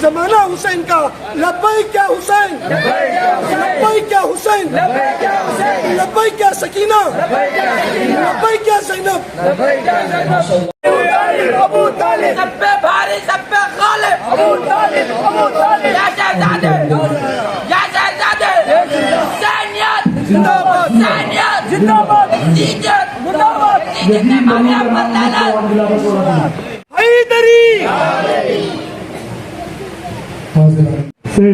जमाना हुसैन का लब्बैक क्या हुसैन, लब्बैक क्या हुसैन, लब्बैक क्या सकीना, लब्बैक क्या ज़ैनब। अबू तालिब सब पे भारी सब पे गालिब, अबू तालिब या शहजादे हुसैनियत जिंदाबाद, हुसैनियत जिंदाबाद, जिंदाबाद जिंदाबाद हैदरी से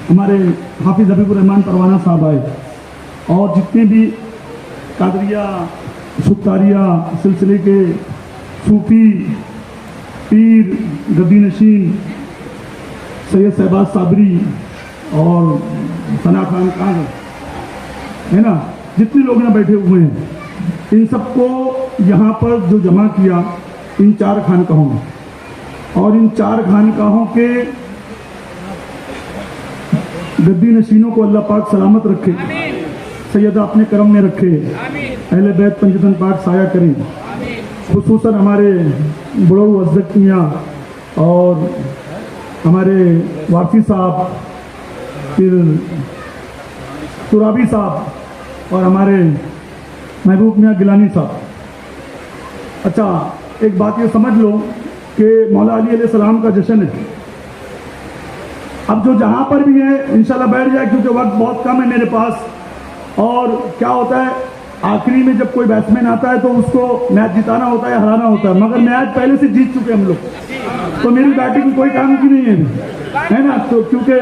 हमारे हाफिज हबीबुर रहमान परवाना साहब आए और जितने भी कादरिया सुख्तारिया सिलसिले के सूफी पीर गद्दी नशीन सैयद शहबाज साबरी और सना खान खान है ना, जितने लोग यहाँ बैठे हुए हैं, इन सबको यहाँ पर जो जमा किया इन 4 खानकाहों में, और इन 4 खानकाहों के गद्दी नशीनों को अल्लाह पाक सलामत रखे, सैयदा अपने करम में रखे, अहले बैत पंजतन पाक साया करें। खुसूसन हमारे बुढ़ऊ अज़्ज़त मियाँ और हमारे वारसी साहब, फिर तुराबी साहब और हमारे महबूब मियाँ गिलानी साहब। अच्छा, एक बात ये समझ लो कि मौला अली अलैहि सलाम का जश्न है। अब जो जहाँ पर भी है इंशाल्लाह बैठ जाए, क्योंकि वक्त बहुत कम है मेरे पास। और क्या होता है, आखिरी में जब कोई बैट्समैन आता है तो उसको मैच जिताना होता है, हराना होता है, मगर मैच पहले से जीत चुके हम लोग, तो मेरी बैटिंग कोई काम की नहीं है ना। तो क्योंकि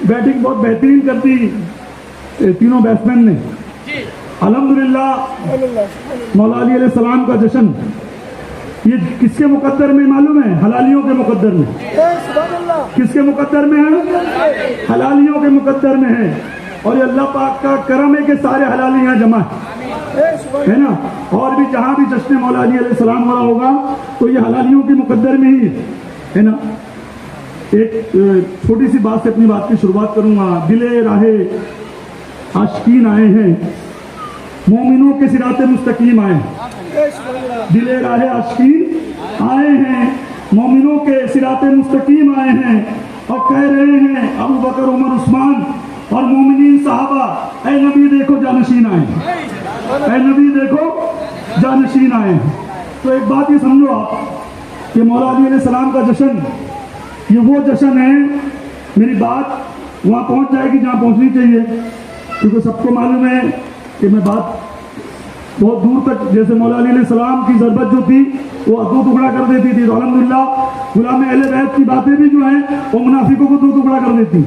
बैटिंग बहुत बेहतरीन करती तीनों बैट्समैन ने। अल्हम्दुलिल्लाह मौला अली अलैहि सलाम का जश्न ये किसके मुकद्दर में मालूम है? हलालियों के मुकद्दर में। किसके मुकद्दर में है? हलालियों के मुकद्दर में है। और ये अल्लाह पाक का करम है कि सारे हलाली यहाँ जमा है ना। और भी जहाँ भी जश्न मौला अली अलैहि सलाम वाला होगा तो ये हलालियों के मुकद्दर में ही है ना। एक छोटी सी बात से अपनी बात की शुरुआत करूंगा। दिले राहे आशिकीन आए हैं, मोमिनों के सिराते मुस्तकीम आए। दिले राहे आशिकीन आए हैं, मोमिनों के सिराते मुस्तकीम आए हैं, और कह रहे हैं अबू बकर उमर उस्मान और मोमिनीन साहबा, ऐ नबी देखो जानशीन आए, ऐ नबी देखो जानशीन आए। तो एक बात ये समझो आप कि मौला अली अलैहि सलाम का जश्न ये वो जश्न है, मेरी बात वहाँ पहुँच जाएगी जहाँ पहुँचनी चाहिए, क्योंकि सबको मालूम है कि मैं बात बहुत दूर तक, जैसे मौला अली अलैहि सलाम की ज़रबत जो थी वो 2 टुकड़ा कर देती थी, तो अल्हम्दुलिल्लाह गुलाम अहले बैत की बातें भी जो हैं वो मुनाफिकों को 2 टुकड़ा कर देती।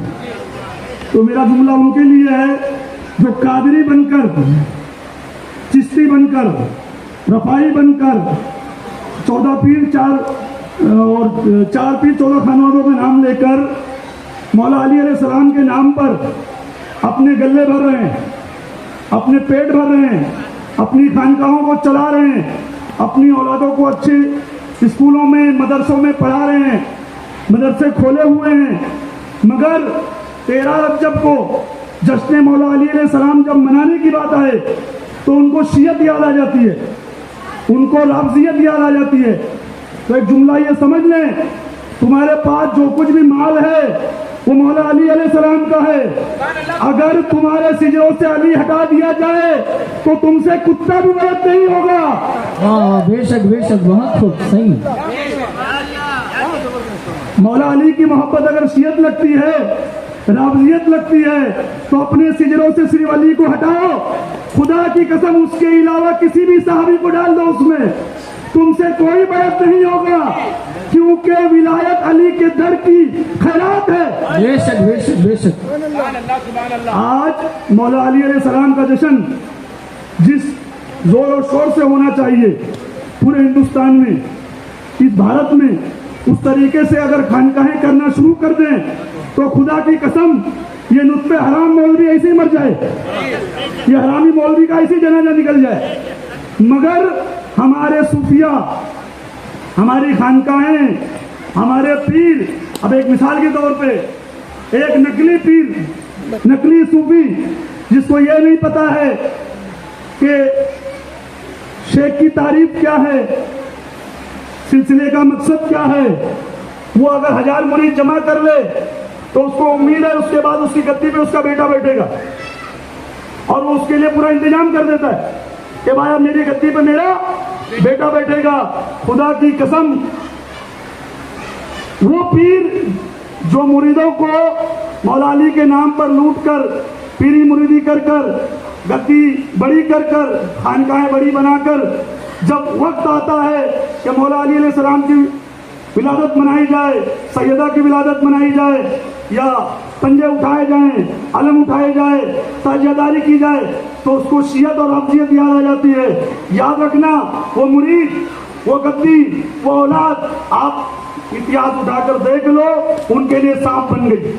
तो मेरा जुमला उनके लिए है जो कादरी बनकर, चिश्ती बनकर, रफाई बनकर 14 पीर 4 पीर 14 खानवादों का नाम लेकर मौला अली अलैहि सलाम के नाम पर अपने गले भर रहे हैं, अपने पेट भर रहे हैं, अपनी खानकाहों को चला रहे हैं, अपनी औलादों को अच्छे स्कूलों में मदरसों में पढ़ा रहे हैं, मदरसे खोले हुए हैं। मगर 13 रजब को जश्न मौला अली अलैहि सलाम जब मनाने की बात आए तो उनको शियत याद आ जाती है, उनको राफजियत याद आ जाती है। तो एक जुमला ये समझ लें, तुम्हारे पास जो कुछ भी माल है वो मौला अली अलैहि सलाम का है। अगर तुम्हारे सिजरों से अली हटा दिया जाए तो तुमसे कुत्ता भी मदद नहीं होगा। बेशक बेशक, बहुत खूब, सही। मौला अली की मोहब्बत अगर शियत लगती है, राफजियत लगती है, तो अपने सिजरों से सिर्फ अली को हटाओ। खुदा की कसम उसके अलावा किसी भी सहाबी को डाल दो उसमें, तुमसे कोई मदद नहीं होगा, क्योंकि विलायत अली के दर की खैरात है। बेशक बेशक बेशक। आज मौला अली अलैहि सलाम का जश्न जिस जोर और शोर से होना चाहिए पूरे हिंदुस्तान में, इस भारत में, उस तरीके से अगर खानकाहें करना शुरू कर दें तो खुदा की कसम ये नुत्फे हराम मौलवी ऐसे ही मर जाए, ये हरामी मौलवी का ऐसे जनाजा निकल जाए। मगर हमारे सूफिया, हमारी खानकाहें, हमारे पीर, अब एक मिसाल के तौर पे एक नकली पीर, नकली सूफी जिसको ये नहीं पता है कि शेख की तारीफ क्या है, सिलसिले का मकसद क्या है, وہ اگر 1000 مرید جمع کر لے تو اس کو امید ہے اس کے بعد اس کی گدی پہ اس کا بیٹا بیٹھے گا، اور وہ اس کے لیے پورا انتظام کر دیتا ہے کہ بھائی اب میری گدی پہ میرا بیٹا بیٹھے گا۔ خدا کی قسم وہ پیر جو مریدوں کو مولا علی کے نام پر لوٹ کر پیری مریدی کر کر گدی بڑی کر کر خانقاہیں بڑی بنا کر جب وقت آتا ہے کہ مولا علی علیہ السلام کی ولادت منائی جائے، سیدہ کی ولادت منائی جائے، یا پنجے اٹھائے جائیں، علم اٹھائے جائے، تاجیداری کی جائے، تو اس کو شیعت اور افضیت یاد آ جاتی ہے۔ یاد رکھنا وہ مرید، وہ گدی، وہ اولاد، آپ اتہاس اٹھا کر دیکھ لو، ان کے لیے سانپ بن گئی۔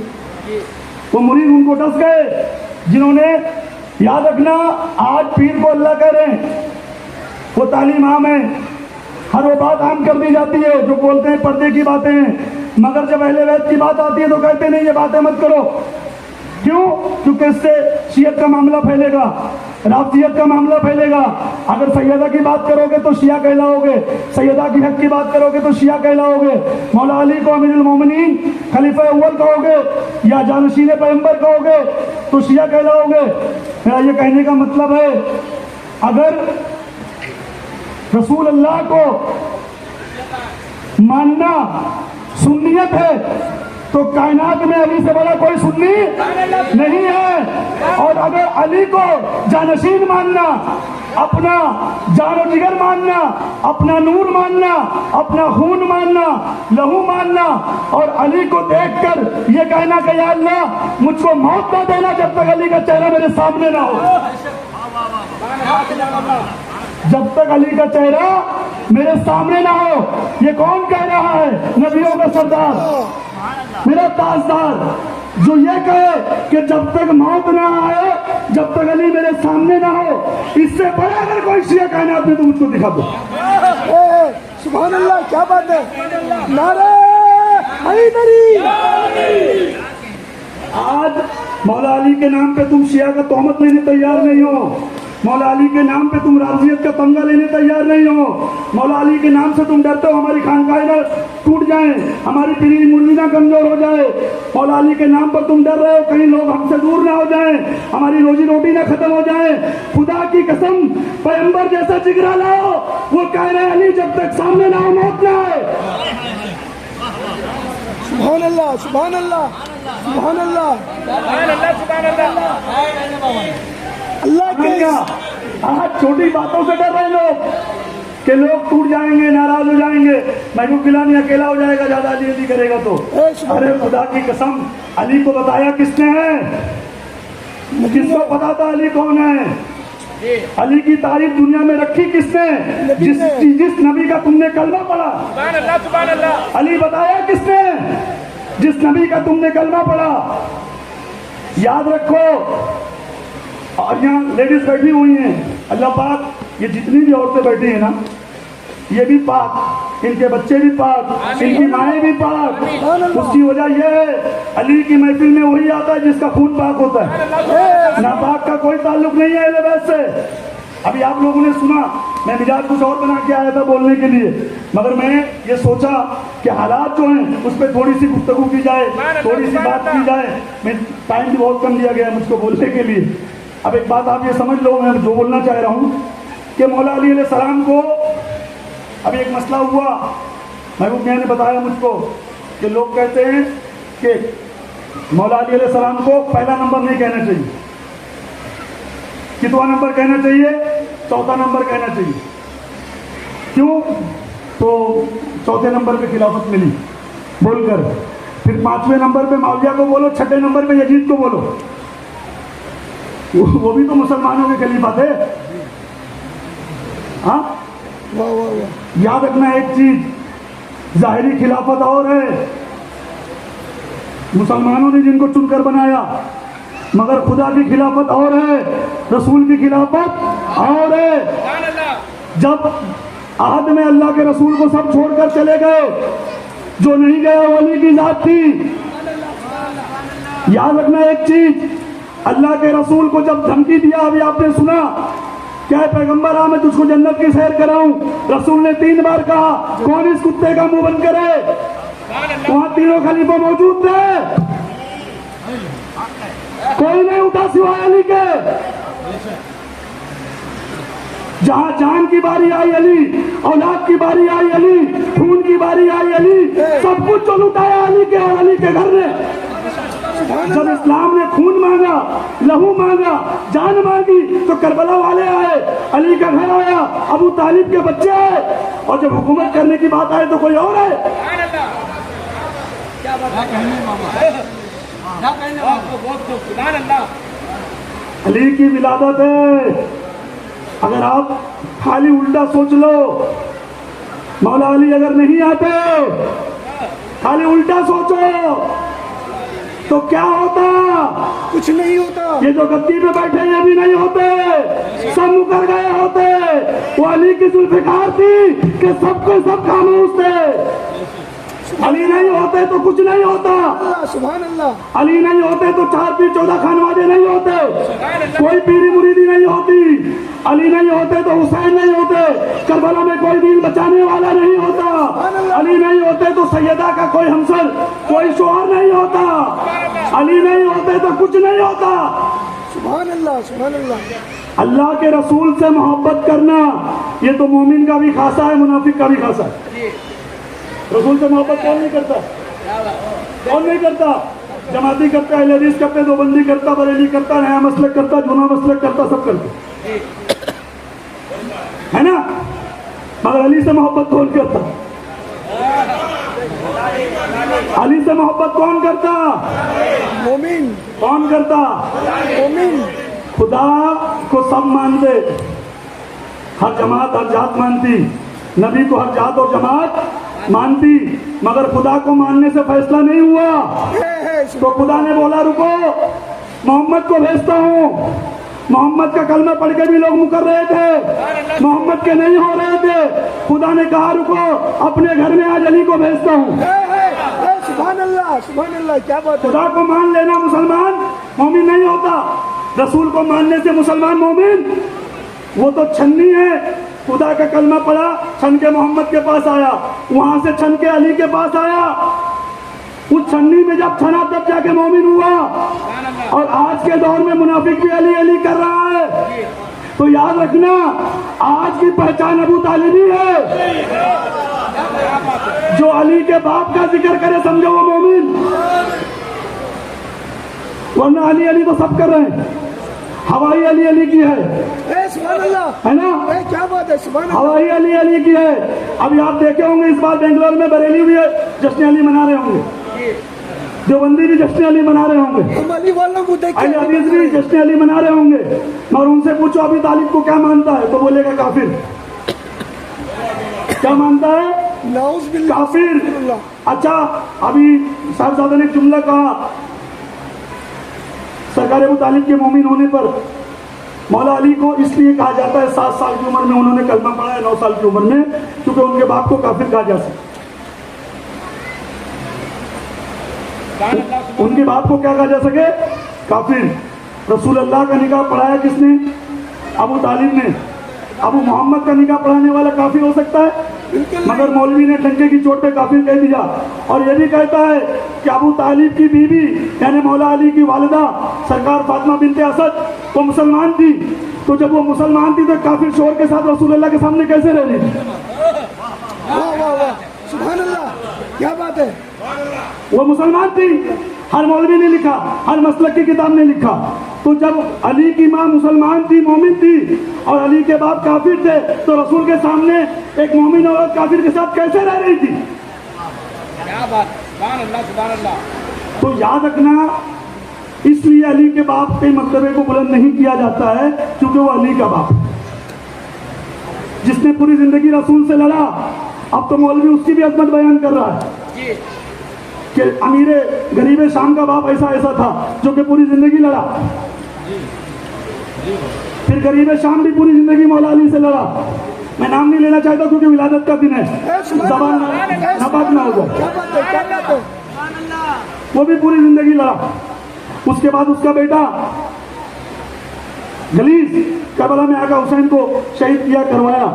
وہ مرید ان کو ڈس گئے جنہوں نے، یاد رکھنا آج پیر کو اللہ کہہ رہے ہیں، وہ تعلیم عام ہے، ہر وہ بات عام کر دی جاتی ہے جو بولتے ہیں پردے کی باتیں ہیں، مگر جب اہل بیت کی بات آتی ہے تو کہتے نہیں یہ باتیں مت کرو۔ کیوں؟ کیونکہ اس سے شیعت کا معاملہ پھیلے گا، رافضیت کا معاملہ پھیلے گا۔ اگر سیدہ کی بات کرو گے تو شیعہ کہلاؤ گے، سیدہ کی حق کی بات کرو گے تو شیعہ کہلاؤ گے، مولا علی کو امیر المومنین خلیفہ اول کہو گے یا جانشین پیغمبر کہو گے تو شیعہ کہلاؤ گے۔ میرا یہ کہنے کا مطلب ہے اگر رسول اللہ کو ماننا سنیت ہے تو کائنات میں علی سے بڑا کوئی سنی نہیں ہے، اور اگر علی کو جانشین ماننا، اپنا جان و جگر ماننا، اپنا نور ماننا، اپنا خون ماننا، لہو ماننا، اور علی کو دیکھ کر یہ کہنا کہ یا اللہ مجھ کو موت نہ دینا جب تک علی کا چہرہ میرے سامنے نہ ہو، جب تک علی کا چہرہ میرے سامنے نہ ہو۔ یہ کون کہہ رہا ہے؟ نبیوں کا سردار، میرا تاجدار، جو یہ کہے کہ جب تک موت نہ آئے، جب تک علی میرے سامنے نہ ہو، اس سے بڑا اگر کوئی شیعہ کائنات میں تو مجھ کو دکھا دو۔ سبحان اللہ، کیا بات ہے، نعرہ حیدری۔ آج مولا علی کے نام پہ تم شیعہ کا تہمت لینے تیار نہیں ہو، مولا علی کے نام پہ تم رافضیت کا پنگا لینے تیار نہیں ہو، مولا علی کے نام سے تم ڈرتے ہو ہماری خانقاہیں نہ ٹوٹ جائیں، ہماری پیری مردی نہ کمزور ہو جائے، مولا علی کے نام پر تم ڈر رہے ہو کہیں لوگ ہم سے دور نہ ہو جائیں، ہماری روزی روٹی نہ ختم ہو جائے۔ خدا کی قسم پیغمبر جیسا جگرا لاؤ، وہ کہہ رہے علی جب تک سامنے نہ ہو موت نہ آئے۔ سبحان اللہ، سبحان اللہ، سبحان اللہ، اللہ کے آج چھوٹی باتوں سے ڈر رہے لوگ کہ لوگ ٹوٹ جائیں گے، ناراض ہو جائیں گے، محبوب گیلانی اکیلا ہو جائے گا زیادہ علی کرے گا تو۔ ارے خدا کی قسم علی کو بتایا کس نے ہے؟ کس کو پتا تھا علی کون ہے؟ علی کی تعریف دنیا میں رکھی کس نے؟ جس نبی کا تم نے کلمہ پڑھا، علی بتایا کس نے؟ جس نبی کا تم نے کلمہ پڑھا۔ یاد رکھو، اور یہاں لیڈیز بیٹھی ہوئی ہیں، اللہ پاک یہ جتنی بھی عورتیں بیٹھی ہیں نا یہ بھی پاک، ان کے بچے بھی پاک، ان کی مائیں بھی پاک۔ اس کی وجہ یہ ہے علی کی محفل میں وہی آتا ہے جس کا خون پاک ہوتا ہے، ناپاک کا کوئی تعلق نہیں ہے اہل بیت سے۔ ابھی آپ لوگوں نے سنا، میں مزاج کچھ اور بنا کے آیا تھا بولنے کے لیے، مگر میں یہ سوچا کہ حالات جو ہیں اس پہ تھوڑی سی گفتگو کی جائے، تھوڑی سی بات کی جائے۔ میں ٹائم بھی بہت کم دیا گیا ہے مجھ کو بولنے کے لیے۔ اب ایک بات آپ یہ سمجھ لو، میں جو بولنا چاہ رہا ہوں کہ مولا علی علیہ السلام کو ابھی ایک مسئلہ ہوا، محبوب میاں نے بتایا مجھ کو کہ لوگ کہتے ہیں کہ مولا علی علیہ السلام کو پہلا نمبر نہیں کہنا چاہیے، کتواں نمبر کہنا چاہیے؟ چوتھا نمبر کہنا چاہیے۔ کیوں؟ تو چوتھے نمبر پہ خلافت ملی بول کر، پھر پانچویں نمبر پہ معاویہ کو بولو، چھٹے نمبر پہ یزید کو بولو، وہ بھی تو مسلمانوں کے خلیفہ تھے۔ ہاں، یاد رکھنا ایک چیز، ظاہری خلافت اور ہے، مسلمانوں نے جن کو چن کر بنایا، مگر خدا کی خلافت اور ہے، رسول کی خلافت اور ہے۔ جب عہد میں اللہ کے رسول کو سب چھوڑ کر چلے گئے، جو نہیں گیا وہ علی کی ذات تھی۔ یاد رکھنا ایک چیز، اللہ کے رسول کو جب دھمکی دیا، ابھی آپ نے سنا، کیا پیغمبر میں تجھ کو جنت کی سیر کراؤں، رسول نے 3 بار کہا کون اس کتے کا منہ بند کرے؟ वहां तीनों खलीफा मौजूद थे, कोई नहीं उठा सिवाय अली के। जहां जान की बारी आई अली, औलाद की बारी आई अली, खून की बारी आई अली, सब कुछ जो लुटाया अली के और अली के घर ने। जब इस्लाम ने खून मांगा, लहू मांगा, जान मांगी, तो करबला वाले आए, अली का घर आया, अबू तालिब के बच्चे आए, और जब हुकूमत करने की बात आए तो कोई और आए। अली की विलादत है। अगर आप खाली उल्टा सोच लो, मौला अली अगर नहीं आते, खाली उल्टा सोचो, तो क्या होता? कुछ नहीं होता। ये जो गद्दी पे बैठे ये भी नहीं होते, सब मुकर गए होते। वो अली की जुल्फ़िकार थी कि सबको सब खामोश थे। अली नहीं होते तो कुछ नहीं होता। सुभान अल्लाह। अली नहीं होते तो 4 पीर 14 खानवादे नहीं होते, कोई पीरी मुरीदी नहीं होती। अली नहीं होते तो हुसैन नहीं होते, करबला में कोई दीन बचाने वाला नहीं होता। अली नहीं होते तो सैयदा का कोई हमसर, कोई शोहर नहीं होता। अली नहीं होते तो कुछ नहीं होता। सुभान अल्लाह, सुभान अल्लाह। अल्लाह के रसूल से मोहब्बत करना ये तो मोमिन का भी खासा है, मुनाफिक का भी खासा है। रसूल से मोहब्बत कौन नहीं करता? कौन नहीं करता? जमाती करता, अहले हदीस करते, देवबंदी करता, बरेली करता, नया मसलक करता, जूना मसलक करता, सब करते, है ना? मगर अली से मोहब्बत कौन करता? अली से मोहब्बत कौन करता? मोमिन। कौन करता? मोमिन। खुदा को सब मानते, हर जमात हर जात मानती, नबी को हर जात और जमात मानती, मगर खुदा को मानने से फैसला नहीं हुआ। तो खुदा ने बोला रुको, मोहम्मद को भेजता हूँ। मोहम्मद का कलमा पढ़ के भी लोग मुकर रहे थे, मोहम्मद के नहीं हो रहे थे। खुदा ने कहा रुको, अपने घर में आज अली को भेजता हूँ। सुभान अल्लाह, सुभान अल्लाह, क्या बात है। खुदा को मान लेना मुसलमान मोमिन नहीं होता, रसूल को मानने से मुसलमान मोमिन, वो तो छन्नी है। खुदा का कलमा पढ़ा, छन के मोहम्मद के पास आया, वहां से छन के अली के पास आया। उस छन्नी में जब छना तब जाके मोमिन हुआ। और आज के दौर में मुनाफिक भी अली अली कर रहा है। तो याद रखना, आज की पहचान अबू तालिबी है। जो अली के बाप का जिक्र करे समझो वो मोमिन, वरना अली अली तो सब कर रहे हैं। हवाई अली अली की है, सुभान अल्लाह, है ना? क्या बात है। सुभान अल्लाह। हवाई अली अली की है। अभी आप देखे होंगे इस बार बेंगलोर में बरेली भी जश्न अली मना रहे होंगे, देवबंदी भी जश्न अली मना रहे होंगे, हम अली वालों को देख अहले हदीस भी जश्न अली मना रहे होंगे। मगर उनसे पूछो अभी तालिब को क्या मानता है, तो बोलेगा काफिर। क्या मानता है? नाउज़ बिल्लाह, काफिर। अच्छा, अभी साहबजादा ने एक जुमला कहा, सरकार अबू तालिब के मोमिन होने पर मौला अली को इसलिए कहा जाता है 7 साल की उम्र में उन्होंने कलमा पढ़ा है, 9 साल की उम्र में, क्योंकि उनके बाप को काफिर कहा जा सकता। उनके बाप को क्या कहा जा सके? काफिर। रसूल अल्लाह का निकाह पढ़ाया किसने? अबू तालिब ने। अबू मोहम्मद का निकाह पढ़ाने वाला काफिर हो सकता है? मगर मौलवी ने डंके की चोट पे काफिर कह दिया। और ये भी कहता है कि अबू तालिब की बीवी यानी मौला अली की वालिदा सरकार फातिमा बिनते असद वो मुसलमान थी। तो जब वो मुसलमान थी तो काफिर शोर के साथ रसूल अल्लाह के सामने कैसे रह रही? वाह वाह वाह, सुभान अल्लाह, क्या बात है। वो मुसलमान थी, हर मौलवी ने लिखा, हर मसलक की किताब ने लिखा। तो जब अली की माँ मुसलमान थी, मोमिन थी, और अली के बाप काफिर थे, तो रसूल के सामने एक मोमिन औरत काफिर के साथ कैसे रह रही थी? क्या बात, सुभान अल्लाह, सुभान अल्लाह। तो याद रखना, इसलिए अली के बाप के मर्तबे को बुलंद नहीं किया जाता है क्योंकि वो अली का बाप, जिसने पूरी जिंदगी रसूल से लड़ा। अब तो मौलवी उसकी भी अजमत बयान कर रहा है कि अमीर गरीब शाम का बाप ऐसा ऐसा था जो कि पूरी जिंदगी लड़ा। फिर गरीब शाम भी पूरी जिंदगी मौला अली से लड़ा। मैं नाम नहीं लेना चाहता क्योंकि विलादत का दिन है, ज़बान नापाक ना हो जाए। क्या बात है, क्या बात है। वो भी पूरी जिंदगी लड़ा। उसके बाद उसका बेटा गलीज करबला में आका हुसैन को शहीद किया करवाया,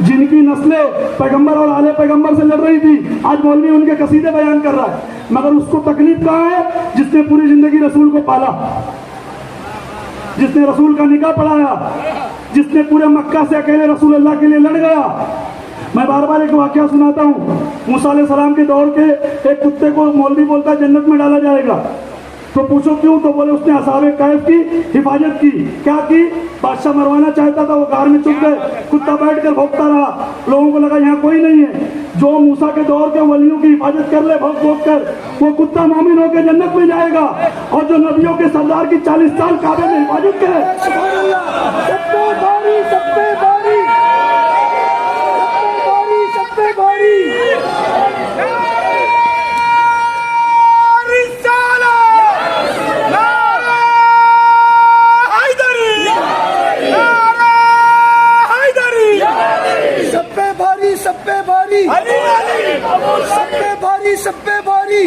जिनकी नस्लें पैगंबर और आले पैगंबर से लड़ रही थी, आज मौलवी उनके कसीदे बयान कर रहा है, मगर उसको तकलीफ कहाँ है? जिसने पूरी जिंदगी रसूल को पाला, जिसने रसूल का निकाह पढ़ाया, जिसने पूरे मक्का से अकेले रसूल अल्लाह के लिए लड़ गया। मैं बार बार एक वाकया सुनाता हूँ। मूसा अलैहिस्सलाम के दौर के एक कुत्ते को मौलवी बोलता है जन्नत में डाला जाएगा, तो पूछो क्यों? तो बोले उसने असाबे कैफ की हिफाजत की। क्या की? बादशाह मरवाना चाहता था, वो गार में चुप गए, कुत्ता बैठ कर भौंकता रहा, लोगों को लगा यहाँ कोई नहीं है। जो मूसा के दौर के वलियों की हिफाजत कर ले भौंक भौंक कर, वो कुत्ता मोमिन होकर जन्नत में जाएगा, और जो नबियों के सरदार की 40 साल काबे में हिफाजत करे। सब पे भारी, सब पे भारी, सब पे भारी। सब पे भारी, सब पे भारी, सब पे भारी।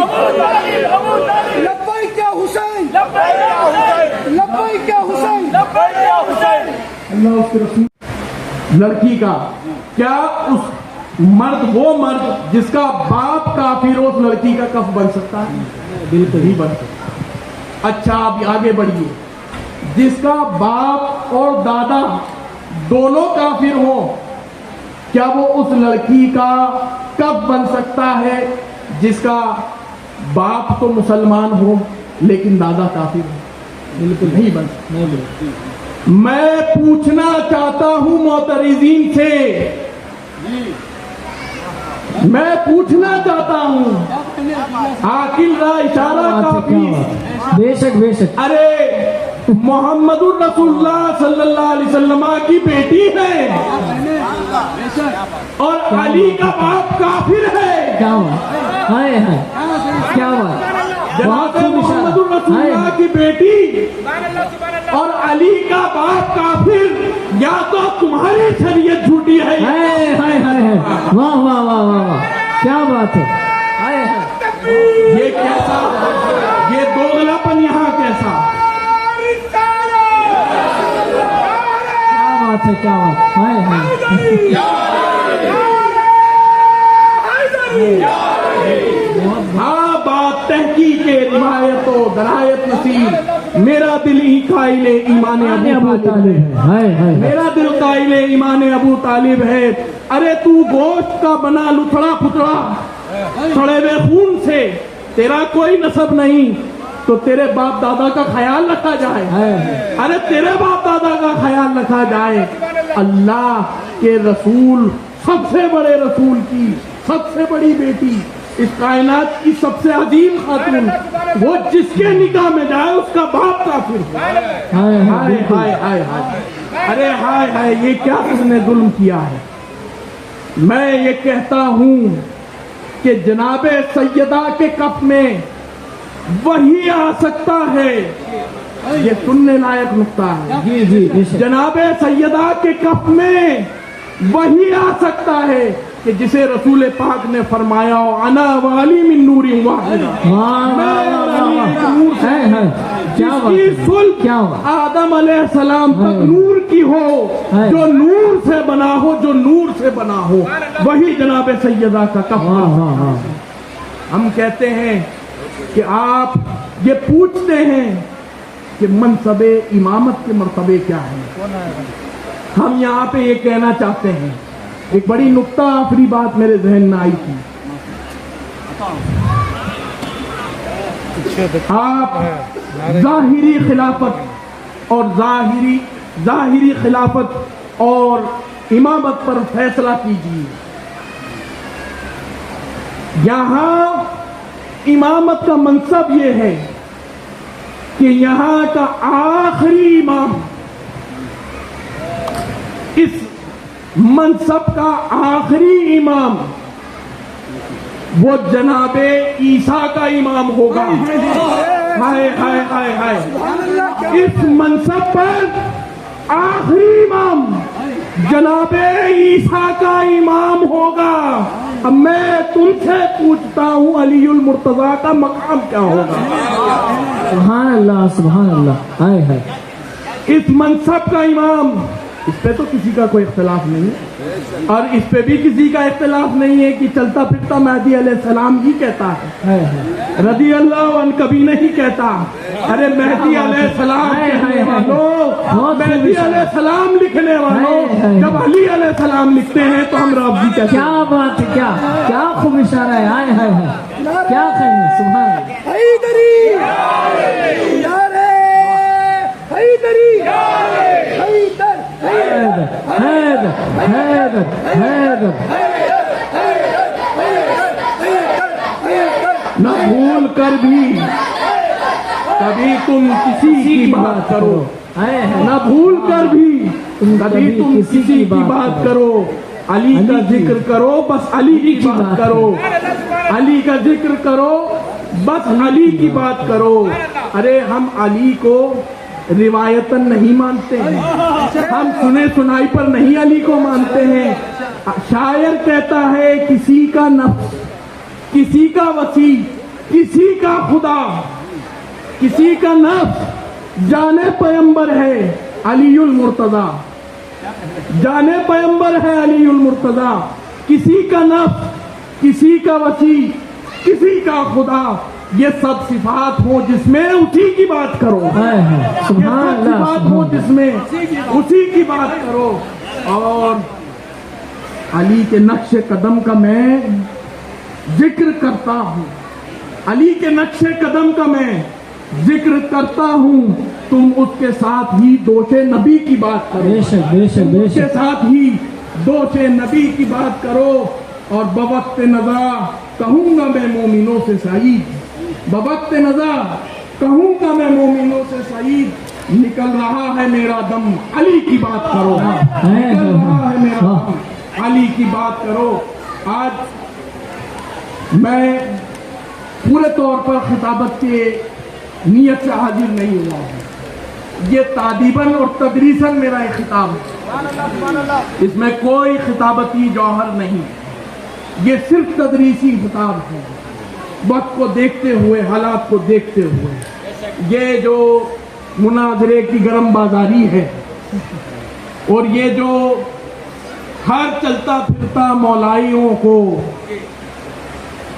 लब्बैक या हुसैन, लब्बैक या हुसैन। अल्लाह उसके रसूल लड़की का क्या उस मर्द, वो मर्द जिसका बाप काफिर हो, उस लड़की का कफ बन सकता है? बिल्कुल ही बन सकता। अच्छा, अब आगे बढ़िए, जिसका बाप और दादा दोनों काफिर हो, क्या वो उस लड़की का कफ बन सकता है जिसका बाप तो मुसलमान हो लेकिन दादा काफिर हो? बिल्कुल नहीं बन सकता। मैं पूछना चाहता हूं मोतरिजीन से, मैं पूछना चाहता हूं, आकिल का इशारा काफी। बेशक बेशक। अरे मोहम्मदुर रसूलुल्लाह सल्लल्लाहु अलैहि वसल्लम की बेटी है और अली का बाप काफिर है। क्या बात है, क्या बात। जनाब मोहम्मदुर रसूलुल्लाह की बेटी और अली का बाप काफिर, या तो तुम्हारी शरीयत झूठी है। हाय हाय हाय हाय, वाह वाह वाह वाह वाह, क्या बात है। हाय हाय, ये कैसा, ये दोगलापन यहाँ कैसा? क्या बात है, क्या बात। हाय हाँ, बात तहकीक रिवायत दरायत नसीब। मेरा दिल ही काइले ईमान अबू तालिब है। हाय हाय, मेरा दिल काइले ईमान अबू तालिब है। अरे तू गोश्त का बना लुथड़ा फुथड़ा, सड़े हुए खून से, तेरा कोई नसब नहीं, तो तेरे बाप दादा का ख्याल रखा जाए। अरे तेरे बाप दादा का ख्याल रखा जाए। अल्लाह के रसूल, सबसे बड़े रसूल की सबसे बड़ी बेटी, इस कायनात की सबसे अजीम खातून, वो जिसके निकाह में जाए उसका बाप काफिर हो। हाय हाय हाय हाय, अरे हाय हाय, ये क्या तुमने जुल्म किया है। मैं ये कहता हूं कि जनाबे सैयदा के कफ में वही आ सकता है, ये सुनने लायक नुक्ता है। जी जी, जनाबे सैयदा के कफ में वही आ सकता है कि जिसे रसूल पाक ने फरमाया, अना वाली मिन नूरी वाहिदा, क्या आदम अलैहिस्सलाम तक नूर की हो, जो नूर से बना हो, जो नूर से बना हो, वही जनाबे सैयदा का कफ। हम कहते हैं कि आप ये पूछते हैं कि मनसबे इमामत के मर्तबे क्या है। हम यहाँ पे ये कहना चाहते हैं, एक बड़ी नुक्ता आखिरी बात मेरे जहन में आई थी। आप जाहिरी खिलाफत और जाहिरी खिलाफत और इमामत पर फैसला कीजिए। यहाँ इमामत का मनसब ये है कि यहाँ का आखिरी इमाम, इस मनसब का आखिरी इमाम वो जनाबे ईसा का इमाम होगा। हाय हाय हाय हाय, इस मनसब पर आखिरी इमाम जनाबे ईसा का इमाम होगा। अब मैं तुमसे पूछता हूँ, अलीउल मुर्तजा का मकाम क्या होगा? सुभान अल्लाह, सुभान अल्लाह। हाय हाय, इस मनसब का इमाम, इस पे तो किसी का कोई इख्तिलाफ नहीं है, और इस पे भी किसी का इख्तिलाफ नहीं है कि चलता फिरता मेहदी अलैहिस्सलाम ही कहता है, रज़ी अल्लाह अन्हु कभी नहीं कहता। अरे मेहदी अलैहिस्सलाम कहने वालों, मेहदी अलैहिस्सलाम लिखने वालों, जब अली अलैहिस्सलाम लिखते हैं तो हम राज़ी कहते हैं। क्या बात है, क्या क्या खूब इशारा है, हाय हाय हाय, क्या कहें, सुभान अल्लाह। हैदरी यारे हैदरी हैदर हैदर हैदर हैदर न भूल कर भी कभी तुम किसी की बात करो, न भूल कर भी कभी तुम किसी की बात करो, अली का जिक्र करो, बस अली की बात करो, अली का जिक्र करो, बस अली की बात करो। अरे हम अली को रिवायतन नहीं मानते हैं, हम सुने सुनाई पर नहीं अली को मानते हैं। शायर कहता है किसी का नफ्स, किसी का वसी, किसी का खुदा, किसी का नफ्स जाने पैगंबर है अलीउल मुर्तजा, जाने पैगंबर है अलीउल मुर्तजा। किसी का नफ्स, किसी का वसी, किसी का खुदा, ये सब सिफात हो जिसमें उसी की बात करो, ये सब सिफात हो जिसमें उसी की बात करो। और अली के नक्शे कदम का मैं जिक्र करता हूँ, अली के नक्शे कदम का मैं जिक्र करता हूँ, तुम उसके साथ ही दोषे नबी की बात करो, बेशक बेशक उसके बेशक, साथ ही दोषे नबी की बात करो। और बवक्त नज़ा कहूँगा मैं मोमिनों से सईद, बवक्त नज़ा कहूँगा मैं मोमिनों से सईद, निकल रहा है मेरा दम, अली की बात करो, निकल रहा है मेरा दम, अली की बात करो। आज मैं पूरे तौर पर खिताबत के नियत से हाजिर नहीं हुआ हूँ, ये तादीबन और तदरीसन मेरा एक खिताब है, इसमें कोई खिताबती जौहर नहीं, ये सिर्फ तदरीसी खिताब है, वक्त को देखते हुए, हालात को देखते हुए। ये जो मुनाजरे की गर्म बाजारी है और ये जो हर चलता फिरता मौलाइयों को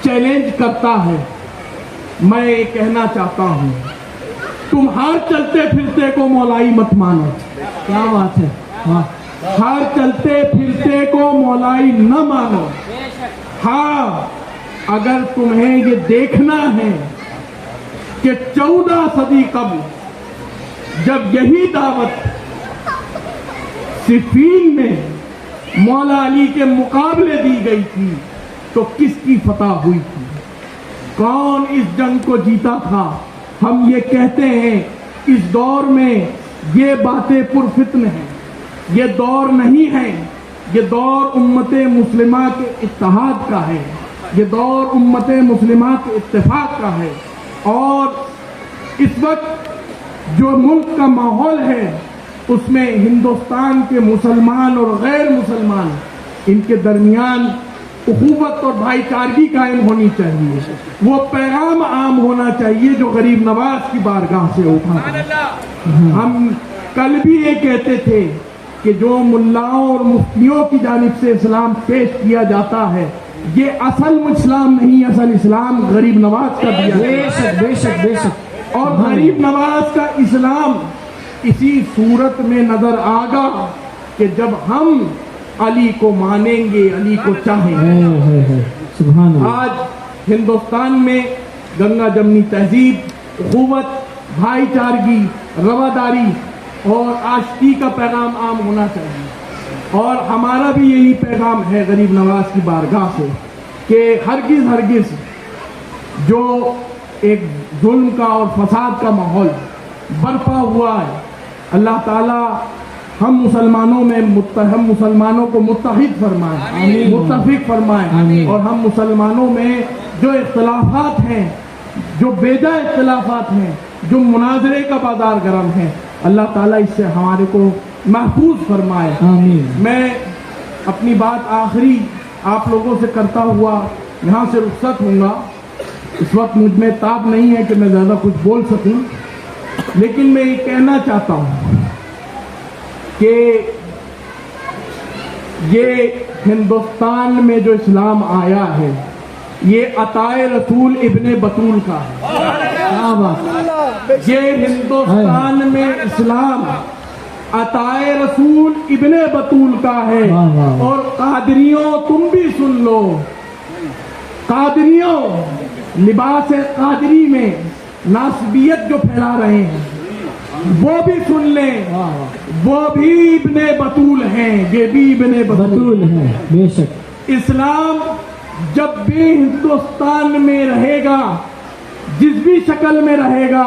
चैलेंज करता है, मैं ये कहना चाहता हूँ, तुम हर चलते फिरते को मौलाई मत मानो। क्या बात है, वाह, हर चलते फिरते को मौलाई न मानो। हाँ, अगर तुम्हें ये देखना है कि 14 सदी कबल जब यही दावत सिफीन में मौला अली के मुकाबले दी गई थी तो किसकी फतह हुई थी, कौन इस जंग को जीता था। हम ये कहते हैं इस दौर में ये बातें पुरफित्न हैं, ये दौर नहीं है, ये दौर उम्मते मुस्लिमा के इत्तेहाद का है, ये दौर उम्मते मुस्लिमा के इत्तेफाक का है। और इस वक्त जो मुल्क का माहौल है उसमें हिंदुस्तान के मुसलमान और गैर मुसलमान इनके दरमियान उखुवत और भाईचारगी कायम होनी चाहिए, वो पैगाम आम होना चाहिए जो गरीब नवाज की बारगाह से उठा। हम कल भी ये कहते थे कि जो मुल्लाओं और मुफ्तियों की जानिब से इस्लाम पेश किया जाता है ये असल इस्लाम नहीं, असल इस्लाम गरीब नवाज का दिया है। बेशक बेशक बेशक, और गरीब नवाज का इस्लाम इसी सूरत में नजर आगा कि जब हम अली को मानेंगे, अली को चाहेंगे। सुभान अल्लाह। आज हिंदुस्तान में गंगा जमनी तहजीब, उखुवत, भाईचारगी, रवादारी और आशिकी का पैगाम आम होना चाहिए। और हमारा भी यही पैगाम है गरीब नवाज की बारगाह से कि हरगिज हरगिज जो एक जुल्म का और फसाद का माहौल बरपा हुआ है, अल्लाह ताला हम मुसलमानों को मुत्तहिद फरमाए, मुत्तफिक फरमाए। और हम मुसलमानों में जो इख्तिलाफात हैं, जो बेजा इख्तिलाफात हैं, जो मुनाजरे का बाजार गर्म है, अल्लाह ताला इससे हमारे को महफूज फरमाए। आमीन। मैं अपनी बात आखिरी आप लोगों से करता हुआ यहाँ से रुखसत हूँगा। इस वक्त मुझ में ताब नहीं है कि मैं ज़्यादा कुछ बोल सकूं, लेकिन मैं ये कहना चाहता हूँ کہ یہ ہندوستان میں جو اسلام آیا ہے یہ عطائے رسول ابن بطول کا ہے. کیا بات. یہ ہندوستان میں اسلام عطائے رسول ابن بطول کا ہے. واہ واہ. اور قادریوں تم بھی سن لو, قادریوں لباس قادری میں ناسبیت جو پھیلا رہے ہیں وہ بھی سن لیں, وہ بھی ابن بطول ہیں, یہ بھی ابن بطول ہے بے شک. اسلام جب بھی ہندوستان میں رہے گا, جس بھی شکل میں رہے گا,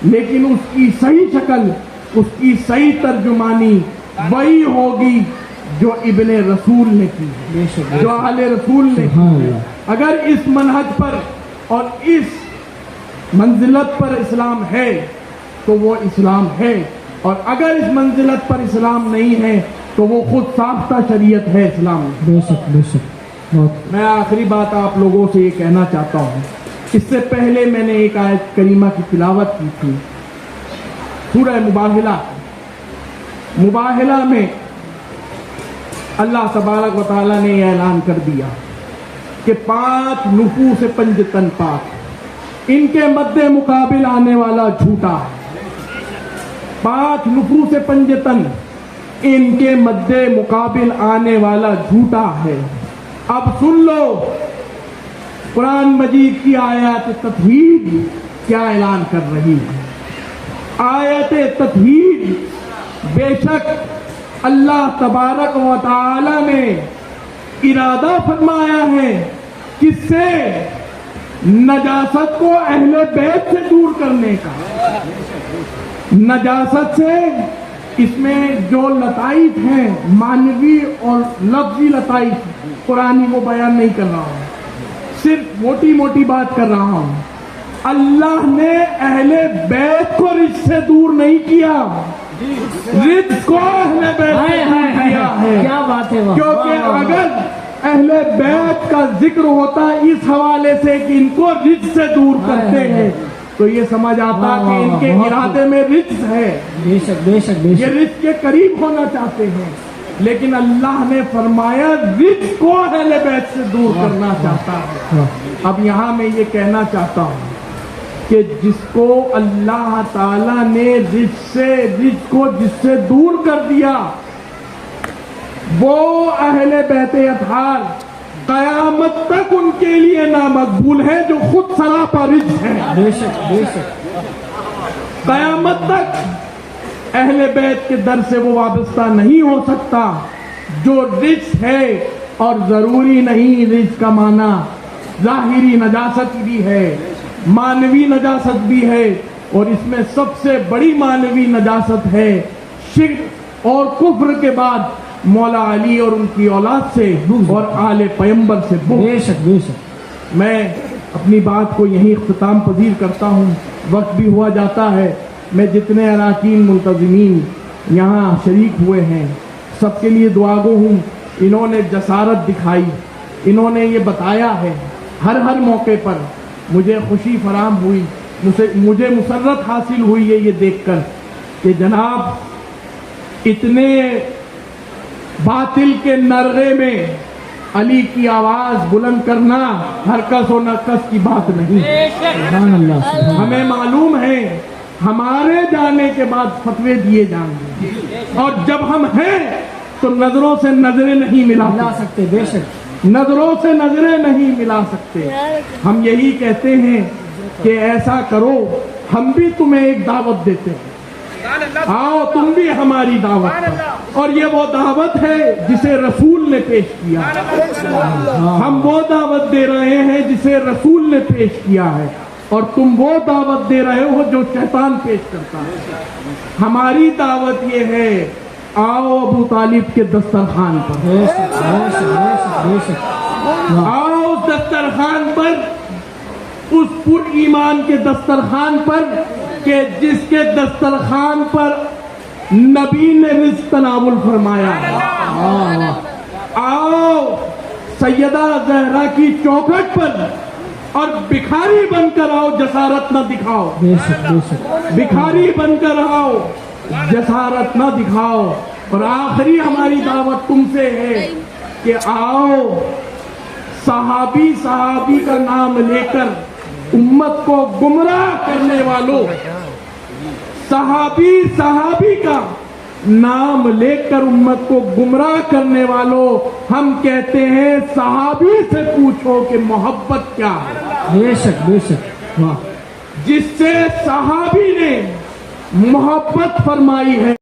لیکن اس کی صحیح شکل, اس کی صحیح ترجمانی وہی ہوگی جو ابن رسول نے کی, بے شک. جو اہل رسول نے سبحان کی. اللہ. اگر اس منہج پر اور اس منزلت پر اسلام ہے تو وہ اسلام ہے, اور اگر اس منزلت پر اسلام نہیں ہے تو وہ خود ساختہ شریعت ہے اسلام. بے شک بے شک. بہت میں آخری بات آپ لوگوں سے یہ کہنا چاہتا ہوں, اس سے پہلے میں نے ایک آیت کریمہ کی تلاوت کی تھی, سورہ مباہلہ. مباہلہ میں اللہ تبارک و تعالیٰ نے یہ اعلان کر دیا کہ 5 نفوس پنجتن پاک, ان کے مد مقابل آنے والا جھوٹا ہے. 5 نفوس پنجتن, ان کے مد مقابل آنے والا جھوٹا ہے. اب سن لو قرآن مجید کی آیات تطہیر کیا اعلان کر رہی ہے. آیت تطہیر, بے شک اللہ تبارک و تعالی نے ارادہ فرمایا ہے کس سے, نجاست کو اہل بیت سے دور کرنے کا. نجاست سے اس میں جو لطائف ہیں معنوی اور لفظی لطائف, قرآنی وہ بیان نہیں کر رہا ہوں, صرف موٹی موٹی بات کر رہا ہوں. اللہ نے اہل بیت کو رزق سے دور نہیں کیا, رزق کو اہل بیت سے دور کیا ہے. کیا بات ہے. کیونکہ اگر اہل بیت کا ذکر ہوتا اس حوالے سے کہ ان کو رزق سے دور کرتے ہیں تو یہ سمجھ آتا کہ ان کے ارادے میں رزق ہے, بے شک بے شک بے یہ شک. رزق کے قریب ہونا چاہتے ہیں. لیکن اللہ نے فرمایا رزق کو اہل بیت سے دور کرنا چاہتا ہے. اب یہاں میں یہ کہنا چاہتا ہوں کہ جس کو اللہ تعالیٰ نے رزق کو جس سے دور کر دیا وہ اہل بیت اطہار قیامت تک ان کے لیے نامقبول ہے, جو خود سراپا رزق ہے. بے شک بے شک. قیامت تک اہل بیت کے در سے وہ وابستہ نہیں ہو سکتا جو رزق ہے. اور ضروری نہیں رزق کا معنی ظاہری نجاست بھی ہے, معنوی نجاست بھی ہے, اور اس میں سب سے بڑی معنوی نجاست ہے شرک اور کفر کے بعد مولا علی اور ان کی اولاد سے اور آل پیمبر سے بغض. بے شک بے شک. میں اپنی بات کو یہیں اختتام پذیر کرتا ہوں, وقت بھی ہوا جاتا ہے. میں جتنے اراکین منتظمین یہاں شریک ہوئے ہیں سب کے لیے دعا گو ہوں. انہوں نے جسارت دکھائی, انہوں نے یہ بتایا ہے, ہر موقع پر مجھے خوشی فراہم ہوئی, مجھے مسرت حاصل ہوئی ہے یہ دیکھ کر کہ جناب اتنے باطل کے نرغے میں علی کی آواز بلند کرنا ہر کس و نقص کی بات نہیں. سبحان اللہ. سبحان اللہ. ہمیں معلوم ہے ہمارے جانے کے بعد فتوے دیے جائیں گے, اور جب ہم ہیں تو نظروں سے نظریں نہیں ملا ملا سکتے. بے شک. نظروں سے نظریں نہیں ملا سکتے. ہم یہی کہتے ہیں کہ ایسا کرو, ہم بھی تمہیں ایک دعوت دیتے ہیں, آؤ تم بھی ہماری دعوت. اور یہ وہ دعوت ہے جسے رسول نے پیش کیا. ہم وہ دعوت دے رہے ہیں جسے رسول نے پیش کیا ہے, اور تم وہ دعوت دے رہے ہو جو شیطان پیش کرتا ہے. ہماری دعوت یہ ہے آؤ ابو طالب کے دسترخوان پر, بے شک بے شک بے شک بے شک. آؤ اس دسترخوان پر, اس پر ایمان کے دسترخوان پر کہ جس کے دسترخوان پر نبی نے رزق تناول فرمایا. آؤ سیدہ زہرا کی چوکھٹ پر, اور بھکاری بن کر آؤ, جسارت نہ دکھاؤ. بے شک بے شک. بھکاری بن کر آؤ, جسارت نہ دکھاؤ. اور آخری ہماری دعوت تم سے ہے کہ آؤ صحابی کا نام لے کر امت کو گمراہ کرنے والوں، صحابی کا نام لے کر امت کو گمراہ کرنے والوں، ہم کہتے ہیں صحابی سے پوچھو کہ محبت کیا ہے۔ بے شک بے شک، واہ، جس سے صحابی نے محبت فرمائی ہے۔